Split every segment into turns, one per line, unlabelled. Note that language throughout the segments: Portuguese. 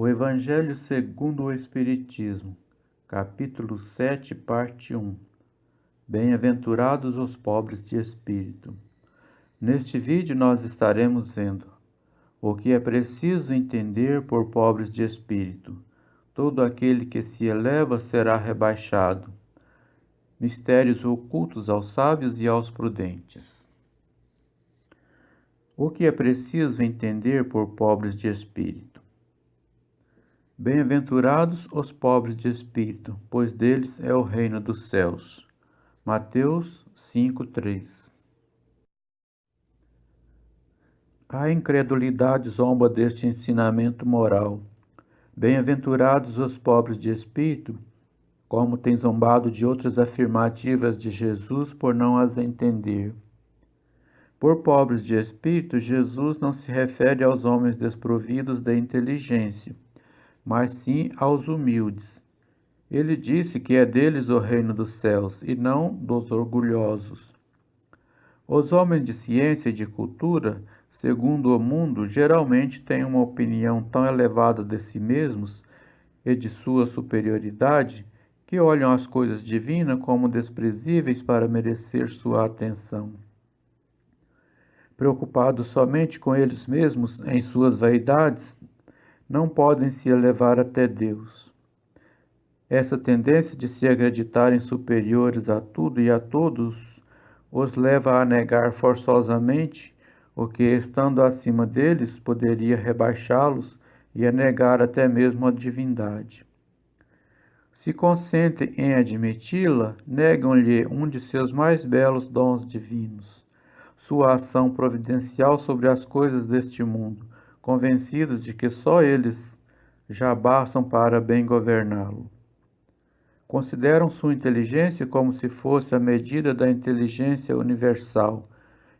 O Evangelho segundo o Espiritismo, capítulo 7, parte 1. Bem-aventurados os pobres de espírito. Neste vídeo nós estaremos vendo o que é preciso entender por pobres de espírito. Todo aquele que se eleva será rebaixado. Mistérios ocultos aos sábios e aos prudentes. O que é preciso entender por pobres de espírito? Bem-aventurados os pobres de espírito, pois deles é o reino dos céus. Mateus 5:3. A incredulidade zomba deste ensinamento moral. Bem-aventurados os pobres de espírito, como tem zombado de outras afirmativas de Jesus por não as entender. Por pobres de espírito, Jesus não se refere aos homens desprovidos de inteligência, mas sim aos humildes. Ele disse que é deles o reino dos céus, e não dos orgulhosos. Os homens de ciência e de cultura, segundo o mundo, geralmente têm uma opinião tão elevada de si mesmos e de sua superioridade, que olham as coisas divinas como desprezíveis para merecer sua atenção. Preocupados somente com eles mesmos em suas vaidades, não podem se elevar até Deus. Essa tendência de se acreditarem superiores a tudo e a todos os leva a negar forçosamente o que, estando acima deles, poderia rebaixá-los e a negar até mesmo a divindade. Se consentem em admiti-la, negam-lhe um de seus mais belos dons divinos, sua ação providencial sobre as coisas deste mundo, convencidos de que só eles já bastam para bem governá-lo. Consideram sua inteligência como se fosse a medida da inteligência universal,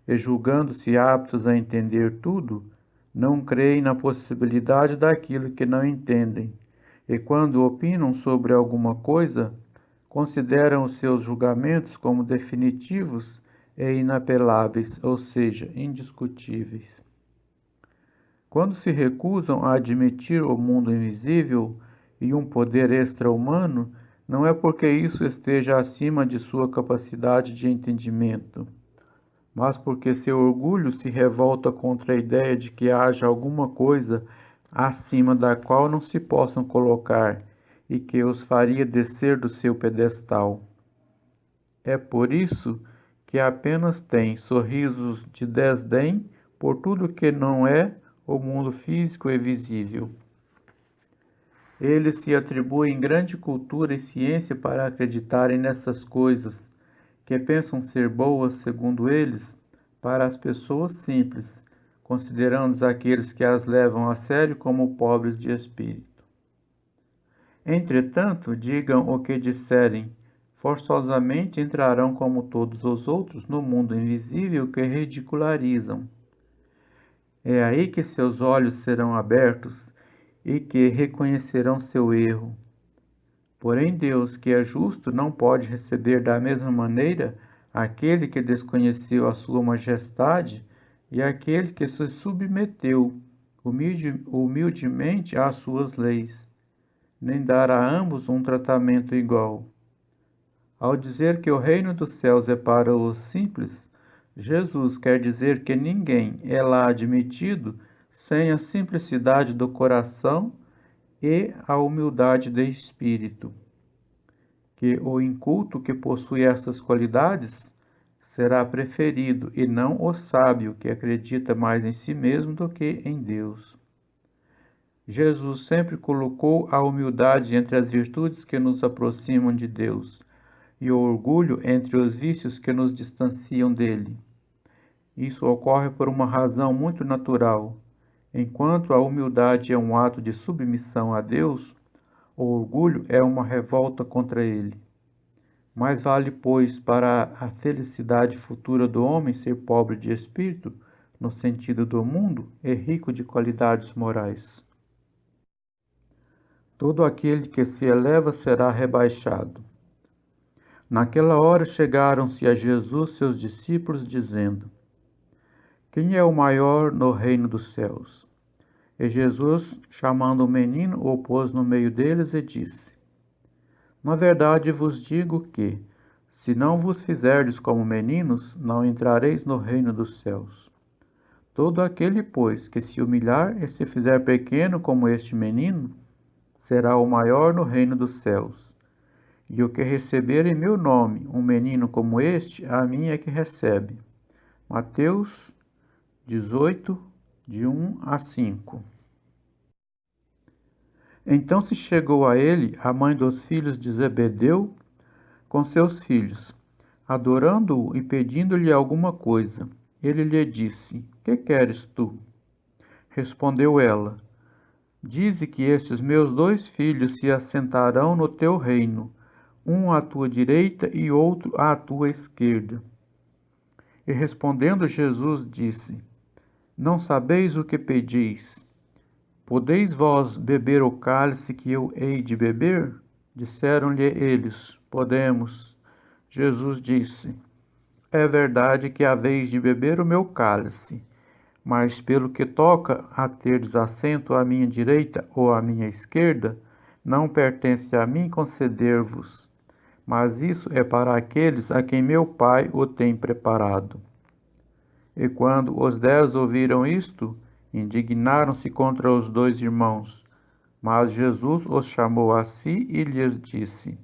e julgando-se aptos a entender tudo, não creem na possibilidade daquilo que não entendem, e quando opinam sobre alguma coisa, consideram os seus julgamentos como definitivos e inapeláveis, ou seja, indiscutíveis. Quando se recusam a admitir o mundo invisível e um poder extra-humano, não é porque isso esteja acima de sua capacidade de entendimento, mas porque seu orgulho se revolta contra a ideia de que haja alguma coisa acima da qual não se possam colocar e que os faria descer do seu pedestal. É por isso que apenas têm sorrisos de desdém por tudo que não é o mundo físico e visível. Eles se atribuem grande cultura e ciência para acreditarem nessas coisas, que pensam ser boas, segundo eles, para as pessoas simples, considerando aqueles que as levam a sério como pobres de espírito. Entretanto, digam o que disserem, forçosamente entrarão como todos os outros no mundo invisível que ridicularizam. É aí que seus olhos serão abertos e que reconhecerão seu erro. Porém, Deus, que é justo, não pode receber da mesma maneira aquele que desconheceu a sua majestade e aquele que se submeteu humildemente às suas leis, nem dar a ambos um tratamento igual. Ao dizer que o reino dos céus é para os simples, Jesus quer dizer que ninguém é lá admitido sem a simplicidade do coração e a humildade de espírito. Que o inculto que possui estas qualidades será preferido, e não o sábio que acredita mais em si mesmo do que em Deus. Jesus sempre colocou a humildade entre as virtudes que nos aproximam de Deus, e o orgulho entre os vícios que nos distanciam dele. Isso ocorre por uma razão muito natural. Enquanto a humildade é um ato de submissão a Deus, o orgulho é uma revolta contra ele. Mais vale, pois, para a felicidade futura do homem ser pobre de espírito, no sentido do mundo, e rico de qualidades morais. Todo aquele que se eleva será rebaixado. Naquela hora chegaram-se a Jesus seus discípulos, dizendo: Quem é o maior no reino dos céus? E Jesus, chamando o menino, o pôs no meio deles e disse: Na verdade vos digo que, se não vos fizerdes como meninos, não entrareis no reino dos céus. Todo aquele, pois, que se humilhar e se fizer pequeno como este menino, será o maior no reino dos céus. E o que receber em meu nome um menino como este, a mim é que recebe. Mateus 18, de 1 a 5. Então se chegou a ele a mãe dos filhos de Zebedeu com seus filhos, adorando-o e pedindo-lhe alguma coisa. Ele lhe disse: Que queres tu? Respondeu ela: Dize que estes meus 2 filhos se assentarão no teu reino, um à tua direita e outro à tua esquerda. E respondendo Jesus disse: Não sabeis o que pedis. Podeis vós beber o cálice que eu hei de beber? Disseram-lhe eles: Podemos. Jesus disse: É verdade que haveis de beber o meu cálice, mas pelo que toca a terdes assento à minha direita ou à minha esquerda, não pertence a mim conceder-vos, mas isso é para aqueles a quem meu Pai o tem preparado. E quando os 10 ouviram isto, indignaram-se contra os 2 irmãos. Mas Jesus os chamou a si e lhes disse: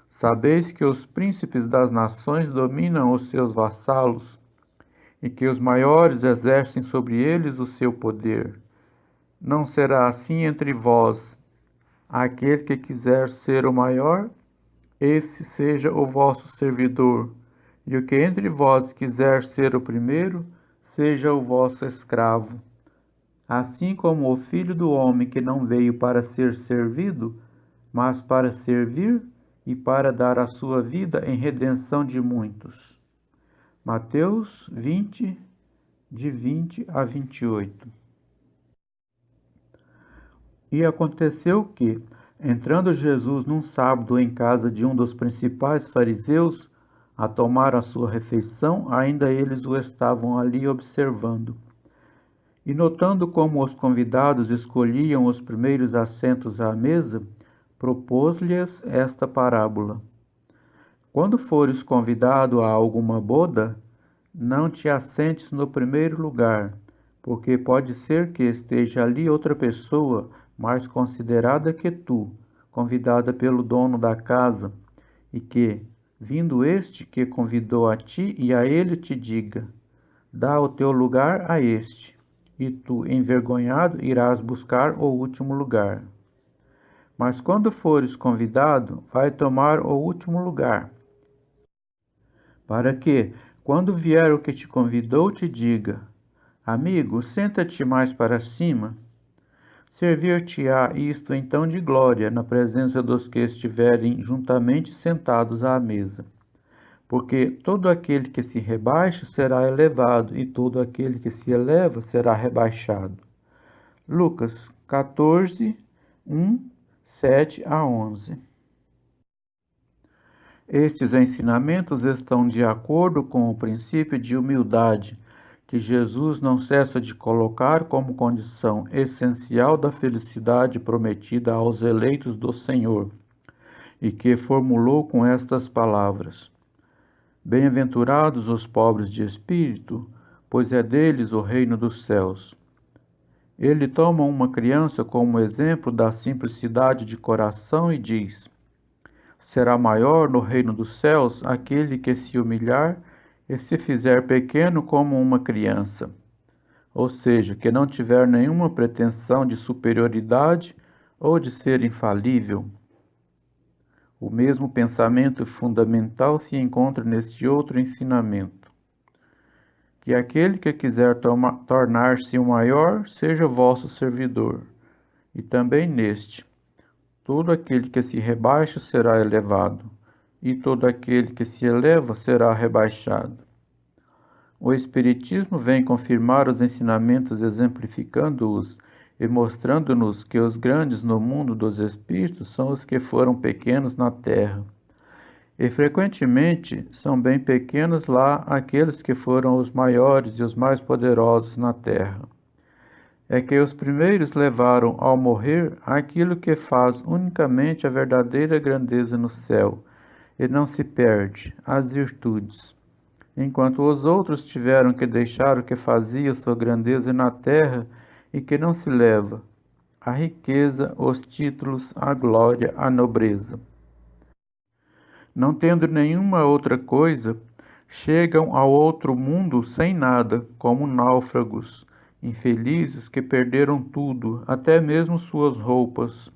Sabeis que os príncipes das nações dominam os seus vassalos, e que os maiores exercem sobre eles o seu poder. Não será assim entre vós. Aquele que quiser ser o maior, esse seja o vosso servidor. E o que entre vós quiser ser o primeiro, seja o vosso escravo. Assim como o Filho do Homem, que não veio para ser servido, mas para servir e para dar a sua vida em redenção de muitos. Mateus 20, de 20 a 28. E aconteceu que, entrando Jesus num sábado em casa de um dos principais fariseus, a tomar a sua refeição, ainda eles o estavam ali observando. E notando como os convidados escolhiam os primeiros assentos à mesa, propôs-lhes esta parábola: Quando fores convidado a alguma boda, não te assentes no primeiro lugar, porque pode ser que esteja ali outra pessoa mais considerada que tu, convidada pelo dono da casa, e que, vindo este que convidou a ti e a ele, te diga: Dá o teu lugar a este, e tu, envergonhado, irás buscar o último lugar. Mas quando fores convidado, vai tomar o último lugar, para que, quando vier o que te convidou, te diga: Amigo, senta-te mais para cima. Servir-te-á isto então de glória na presença dos que estiverem juntamente sentados à mesa. Porque todo aquele que se rebaixa será elevado, e todo aquele que se eleva será rebaixado. Lucas 14, 7 a 11. Estes ensinamentos estão de acordo com o princípio de humildade que Jesus não cessa de colocar como condição essencial da felicidade prometida aos eleitos do Senhor, e que formulou com estas palavras: Bem-aventurados os pobres de espírito, pois é deles o reino dos céus. Ele toma uma criança como exemplo da simplicidade de coração e diz: Será maior no reino dos céus aquele que se humilhar e se fizer pequeno como uma criança, ou seja, que não tiver nenhuma pretensão de superioridade ou de ser infalível. O mesmo pensamento fundamental se encontra neste outro ensinamento: que aquele que quiser tornar-se o maior seja vosso servidor, e também neste: todo aquele que se rebaixa será elevado, e todo aquele que se eleva será rebaixado. O Espiritismo vem confirmar os ensinamentos exemplificando-os e mostrando-nos que os grandes no mundo dos espíritos são os que foram pequenos na terra. E frequentemente são bem pequenos lá aqueles que foram os maiores e os mais poderosos na terra. é que os primeiros levaram ao morrer aquilo que faz unicamente a verdadeira grandeza no céu, e não se perde, as virtudes, enquanto os outros tiveram que deixar o que fazia sua grandeza na terra e que não se leva, a riqueza, os títulos, a glória, a nobreza. Não tendo nenhuma outra coisa, chegam ao outro mundo sem nada, como náufragos, infelizes que perderam tudo, até mesmo suas roupas.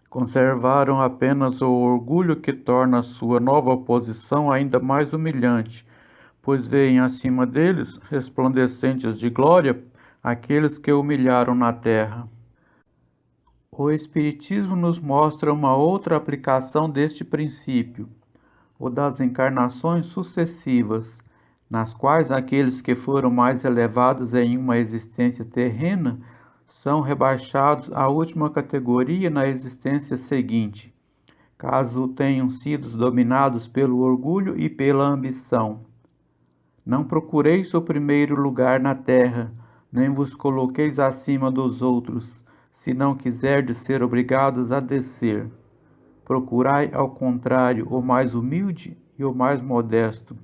Conservaram apenas o orgulho que torna a sua nova posição ainda mais humilhante, pois veem acima deles, resplandecentes de glória, aqueles que humilharam na terra. O Espiritismo nos mostra uma outra aplicação deste princípio, o das encarnações sucessivas, nas quais aqueles que foram mais elevados em uma existência terrena são rebaixados à última categoria na existência seguinte, caso tenham sido dominados pelo orgulho e pela ambição. Não procureis o primeiro lugar na terra, nem vos coloqueis acima dos outros, se não quiserdes ser obrigados a descer. Procurai, ao contrário, o mais humilde e o mais modesto,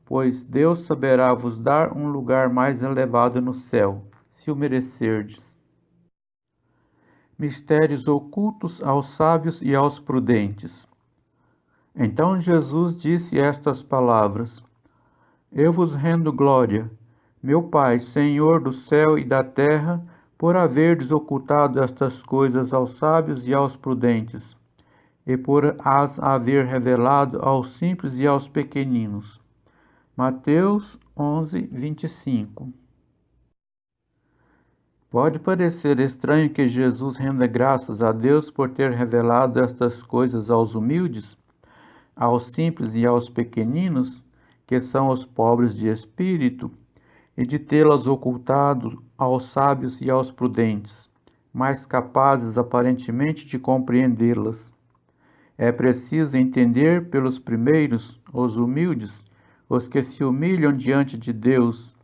pois Deus saberá vos dar um lugar mais elevado no céu, se o merecerdes. Mistérios ocultos aos sábios e aos prudentes. Então Jesus disse estas palavras: Eu vos rendo glória, meu Pai, Senhor do céu e da terra, por haverdes ocultado estas coisas aos sábios e aos prudentes, e por as haver revelado aos simples e aos pequeninos. Mateus 11, 25. Pode parecer estranho que Jesus renda graças a Deus por ter revelado estas coisas aos humildes, aos simples e aos pequeninos, que são os pobres de espírito, e de tê-las ocultado aos sábios e aos prudentes, mais capazes aparentemente de compreendê-las. É preciso entender pelos primeiros, os humildes, os que se humilham diante de Deus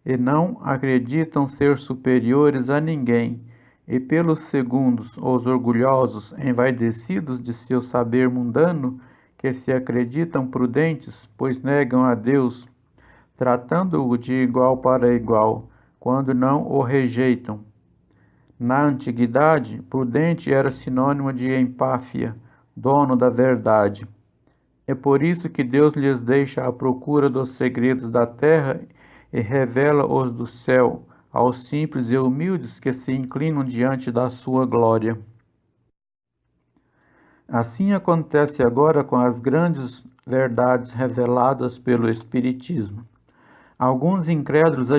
e não acreditam ser superiores a ninguém, e pelos segundos, os orgulhosos, envaidecidos de seu saber mundano, que se acreditam prudentes, pois negam a Deus, tratando-o de igual para igual, quando não o rejeitam. Na antiguidade, prudente era sinônimo de empáfia, dono da verdade. É por isso que Deus lhes deixa a procura dos segredos da terra e revela-os do céu aos simples e humildes que se inclinam diante da sua glória. Assim acontece agora com as grandes verdades reveladas pelo Espiritismo. Alguns incrédulos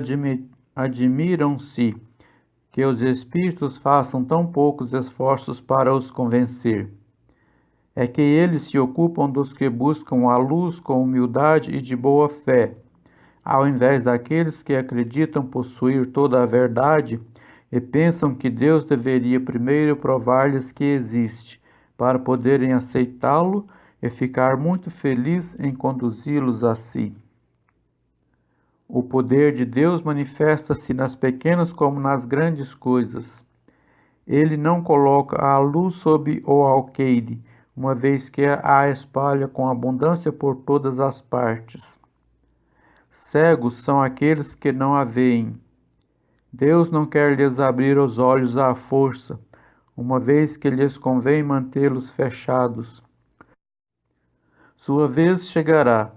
admiram-se que os espíritos façam tão poucos esforços para os convencer. É que eles se ocupam dos que buscam a luz com humildade e de boa fé, ao invés daqueles que acreditam possuir toda a verdade e pensam que Deus deveria primeiro provar-lhes que existe, para poderem aceitá-lo e ficar muito feliz em conduzi-los a si. O poder de Deus manifesta-se nas pequenas como nas grandes coisas. Ele não coloca a luz sob o alqueire, uma vez que a espalha com abundância por todas as partes. Cegos são aqueles que não a veem. Deus não quer lhes abrir os olhos à força, uma vez que lhes convém mantê-los fechados. Sua vez chegará,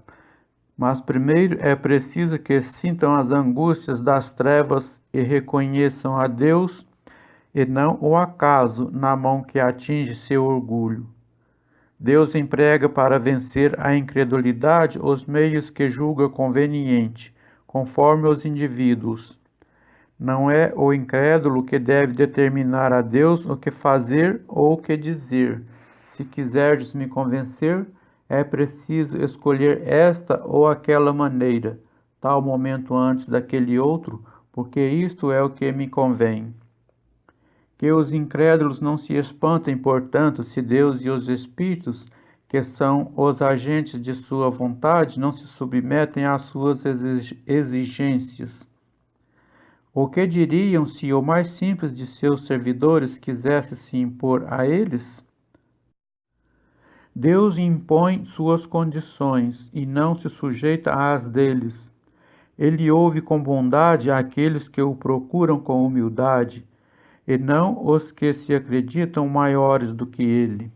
mas primeiro é preciso que sintam as angústias das trevas e reconheçam a Deus e não o acaso na mão que atinge seu orgulho. Deus emprega para vencer a incredulidade os meios que julga conveniente, conforme os indivíduos. Não é o incrédulo que deve determinar a Deus o que fazer ou o que dizer. Se quiserdes me convencer, é preciso escolher esta ou aquela maneira, tal momento antes daquele outro, porque isto é o que me convém. Que os incrédulos não se espantem, portanto, se Deus e os Espíritos, que são os agentes de sua vontade, não se submetem às suas exigências. O que diriam se o mais simples de seus servidores quisesse se impor a eles? Deus impõe suas condições e não se sujeita às deles. Ele ouve com bondade aqueles que o procuram com humildade, e não os que se acreditam maiores do que ele.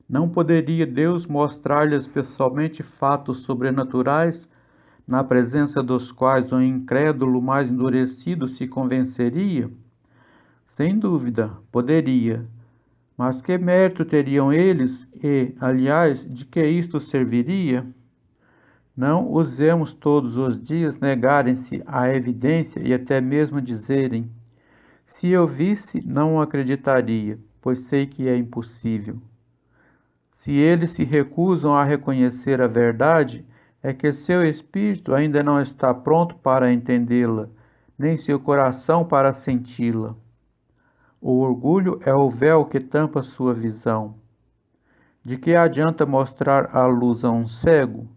Não poderia Deus mostrar-lhes pessoalmente fatos sobrenaturais, na presença dos quais o incrédulo mais endurecido se convenceria? Sem dúvida, poderia. Mas que mérito teriam eles e, aliás, de que isto serviria? Não os vemos todos os dias negarem-se à evidência e até mesmo dizerem: se eu visse, não acreditaria, pois sei que é impossível. Se eles se recusam a reconhecer a verdade, é que seu espírito ainda não está pronto para entendê-la, nem seu coração para senti-la. O orgulho é o véu que tampa sua visão. De que adianta mostrar a luz a um cego?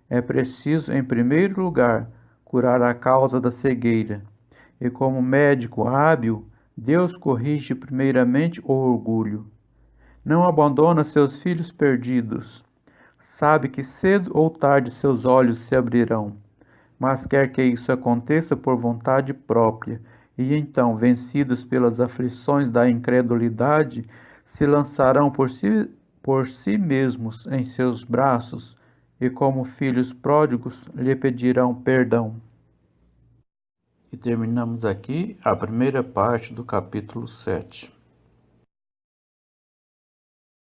É preciso, em primeiro lugar, curar a causa da cegueira. E como médico hábil, Deus corrige primeiramente o orgulho. Não abandona seus filhos perdidos. Sabe que cedo ou tarde seus olhos se abrirão, mas quer que isso aconteça por vontade própria. E então, vencidos pelas aflições da incredulidade, se lançarão por si mesmos em seus braços e, como filhos pródigos, lhe pedirão perdão. E terminamos aqui a primeira parte do capítulo 7.